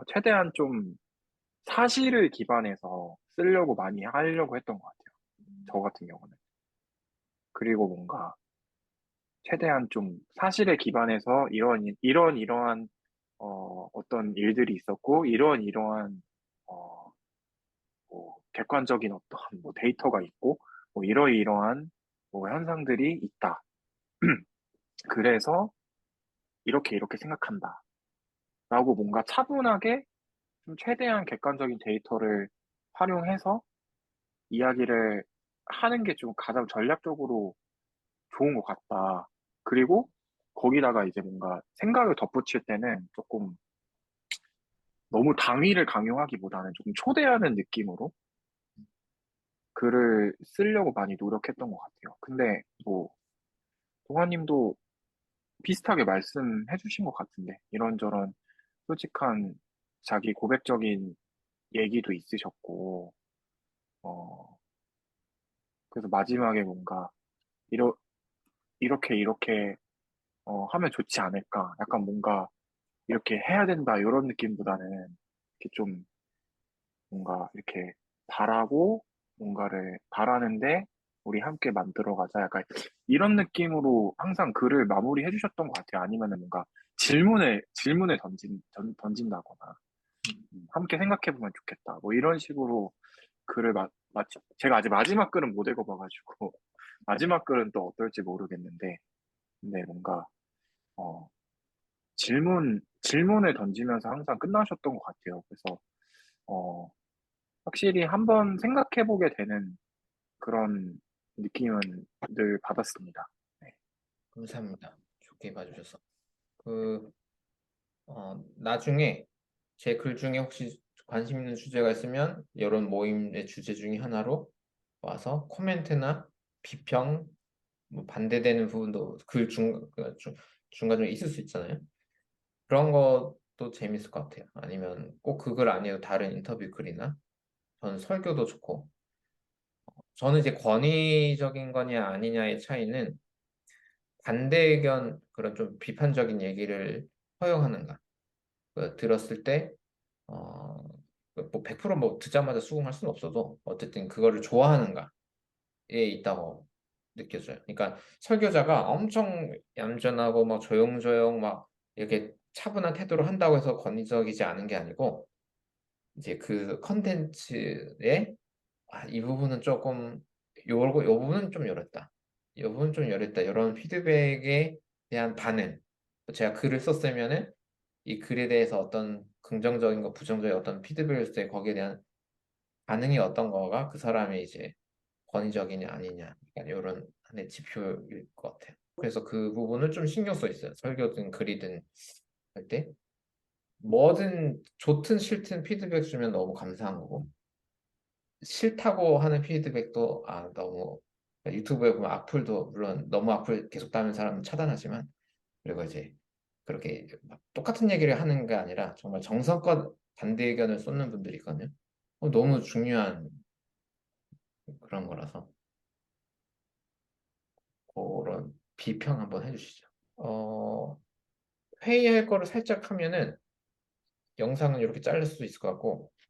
최대한 좀 사실을 기반해서 쓰려고 많이 하려고 했던 것 같아요. 저 같은 경우는. 그리고 뭔가 최대한 좀 사실에 기반해서 이러한 어떤 일들이 있었고 이러한 어, 뭐 객관적인 어떤 뭐 데이터가 있고 뭐 이러이러한 뭐 현상들이 있다. 그래서 이렇게 이렇게 생각한다. 라고 뭔가 차분하게 좀 최대한 객관적인 데이터를 활용해서 이야기를 하는 게 좀 가장 전략적으로 좋은 것 같다. 그리고 거기다가 이제 뭔가 생각을 덧붙일 때는 조금 너무 당위를 강요하기보다는 조금 초대하는 느낌으로 글을 쓰려고 많이 노력했던 것 같아요. 근데 뭐 동아님도 비슷하게 말씀해 주신 것 같은데 이런저런 솔직한 자기 고백적인 얘기도 있으셨고 어, 그래서 마지막에 뭔가 이러, 이렇게 하면 좋지 않을까. 약간 뭔가 이렇게 해야 된다 이런 느낌보다는 이렇게 좀 뭔가 이렇게 바라고 뭔가를 바라는데 우리 함께 만들어가자. 약간 이런 느낌으로 항상 글을 마무리해 주셨던 것 같아요. 아니면은 뭔가 질문을 던진다거나 함께 생각해 보면 좋겠다. 뭐 이런 식으로 글을 제가 아직 마지막 글은 못 읽어봐가지고 마지막 글은 또 어떨지 모르겠는데 근데 뭔가 어, 질문을 던지면서 항상 끝나셨던 것 같아요. 그래서 어, 확실히 한번 생각해 보게 되는 그런 느낌은 늘 받았습니다. 네.
감사합니다. 좋게 봐주셔서. 나중에 제 글 중에 혹시 관심 있는 주제가 있으면 이런 모임의 주제 중에 하나로 와서 코멘트나 비평, 뭐 반대되는 부분도 중간중간에 있을 수 있잖아요. 그런 것도 재밌을 것 같아요. 아니면 꼭 그 글 아니어도 다른 인터뷰 글이나 저는 설교도 좋고 저는 이제 권위적인 거냐 아니냐의 차이는 반대 의견 그런 좀 비판적인 얘기를 허용하는가 들었을 때 뭐 100%뭐 듣자마자 수긍할 수는 없어도 어쨌든 그거를 좋아하는가에 있다고 느껴져요. 그러니까 설교자가 엄청 얌전하고 막 조용조용 막 이렇게 차분한 태도를 한다고 해서 권위적이지 않은 게 아니고 이제 그 컨텐츠에 이 부분은 조금 요 부분은 좀 요랬다. 요 부분은 좀 요랬다. 이런 피드백에 대한 반응. 제가 글을 썼으면은 이 글에 대해서 어떤 긍정적인 거, 부정적인 어떤 피드백을 줬을 때 거기에 대한 반응이 어떤 거가 그 사람의 이제 권위적이냐 아니냐 약간 이런 하나의 지표일 것 같아요. 그래서 그 부분을 좀 신경 써 있어요. 설교든 글이든 할 때 뭐든 좋든 싫든 피드백 주면 너무 감사한 거고 싫다고 하는 피드백도 너무 유튜브에 보면 악플도 물론 너무 악플 계속 다는 사람은 차단하지만 그리고 이제 그렇게 막 똑같은 얘기를 하는 게 아니라 정말 정성껏 반대 의견을 쏟는 분들이 있거든요. 너무 중요한 그런 거라서 그런 비평 한번 해주시죠. 회의할 거를 살짝 하면은 영상은 이렇게 자를 수도 있을 것 같고